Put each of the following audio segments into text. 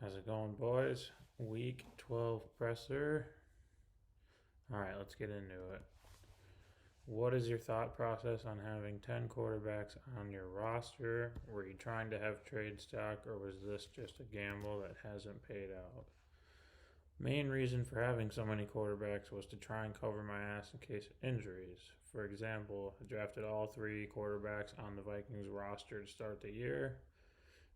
How's it going, boys? Week 12 presser. All right, let's get into it. What is your thought process on having 10 quarterbacks on your roster? Were you trying to have trade stock, or was this just a gamble that hasn't paid out? Main reason for having so many quarterbacks was to try and cover my ass in case of injuries. For example, I drafted all three quarterbacks on the Vikings roster to start the year.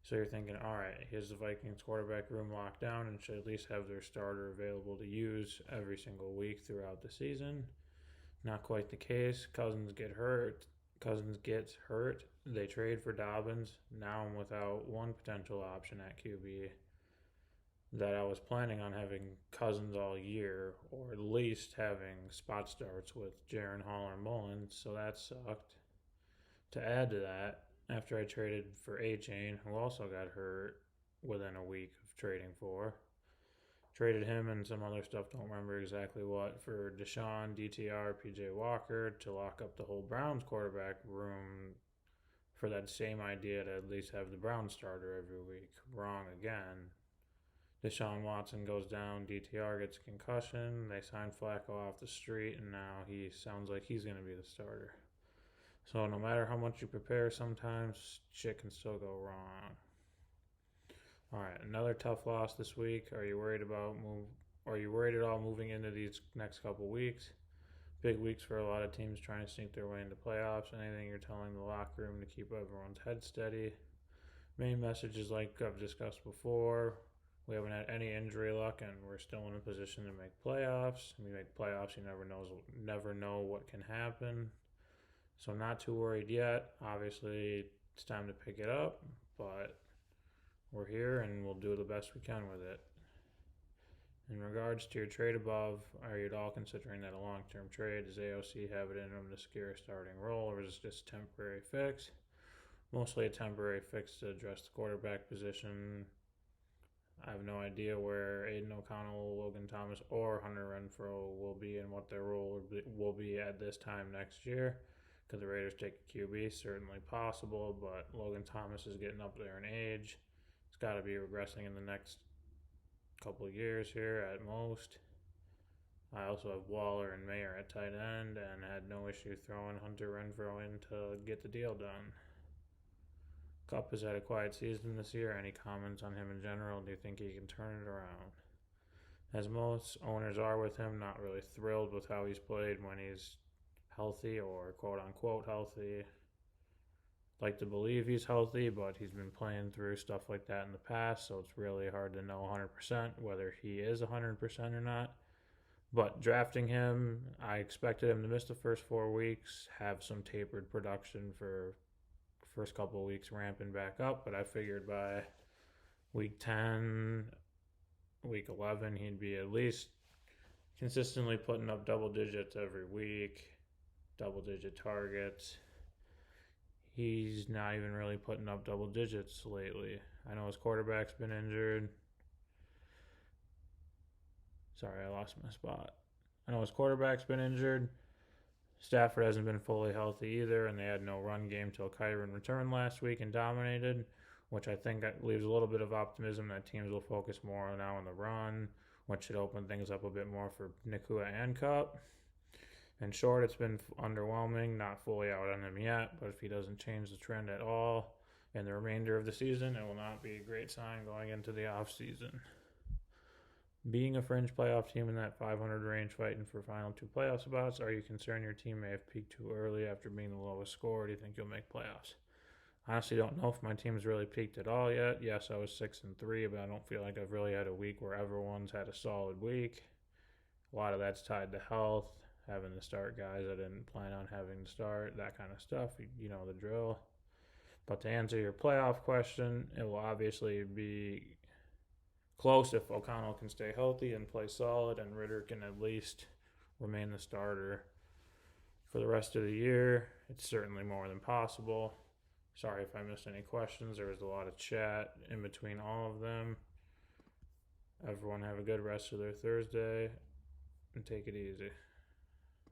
So you're thinking, all right, here's the Vikings quarterback room locked down and should at least have their starter available to use every single week throughout the season. Not quite the case. Cousins gets hurt. They trade for Dobbins. Now I'm without one potential option at QB that I was planning on having Cousins all year, or at least having spot starts with Jaren Hall or Mullins, so that sucked. To add to that, after I traded for A-Chain, who also got hurt within a week of trading for, traded him and some other stuff, don't remember exactly what, for Deshaun, DTR, PJ Walker to lock up the whole Browns quarterback room for that same idea to at least have the Browns starter every week. Wrong again. Deshaun Watson goes down, DTR gets a concussion, they sign Flacco off the street, and now he sounds like he's going to be the starter. So no matter how much you prepare, sometimes shit can still go wrong. All right, another tough loss this week. Are you worried at all moving into these next couple weeks? Big weeks for a lot of teams trying to sneak their way into playoffs. Anything you're telling the locker room to keep everyone's head steady? Main message is like I've discussed before. We haven't had any injury luck, and we're still in a position to make playoffs. When you make playoffs, you never know what can happen. So I'm not too worried yet. Obviously, it's time to pick it up, but we're here and we'll do the best we can with it. In regards to your trade above, are you at all considering that a long-term trade? Does AOC have it in them to secure a starting role, or is this just a temporary fix? Mostly a temporary fix to address the quarterback position. I have no idea where Aiden O'Connell, Logan Thomas, or Hunter Renfrow will be and what their role will be at this time next year. Could the Raiders take a QB? Certainly possible, but Logan Thomas is getting up there in age. He's got to be regressing in the next couple of years here at most. I also have Waller and Mayer at tight end and had no issue throwing Hunter Renfrow in to get the deal done. Kupp has had a quiet season this year. Any comments on him in general? Do you think he can turn it around? As most owners are with him, not really thrilled with how he's played when he's healthy or quote unquote healthy. Like to believe he's healthy, but he's been playing through stuff like that in the past, so it's really hard to know 100% whether he is 100% or not. But drafting him, I expected him to miss the first 4 weeks, have some tapered production for first couple of weeks ramping back up, but I figured by week 10, week 11, he'd be at least consistently putting up double digits every week, double digit targets. He's not even really putting up double digits lately. I know his quarterback's been injured. Sorry, I lost my spot. I know his quarterback's been injured. Stafford hasn't been fully healthy either, and they had no run game till Kyron returned last week and dominated, which I think leaves a little bit of optimism that teams will focus more now on the run, which should open things up a bit more for Nacua and Kupp. In short, it's been underwhelming, not fully out on him yet, but if he doesn't change the trend at all in the remainder of the season, it will not be a great sign going into the offseason. Being a fringe playoff team in that 500 range fighting for final two playoff spots, are you concerned your team may have peaked too early after being the lowest score? Or do you think you'll make playoffs? I honestly don't know if my team's really peaked at all yet. Yes, I was 6-3, but I don't feel like I've really had a week where everyone's had a solid week. A lot of that's tied to health, having to start guys I didn't plan on having to start, that kind of stuff. You know the drill. But to answer your playoff question, it will obviously be close if O'Connell can stay healthy and play solid, and Ritter can at least remain the starter for the rest of the year. It's certainly more than possible. Sorry if I missed any questions. There was a lot of chat in between all of them. Everyone have a good rest of their Thursday and take it easy.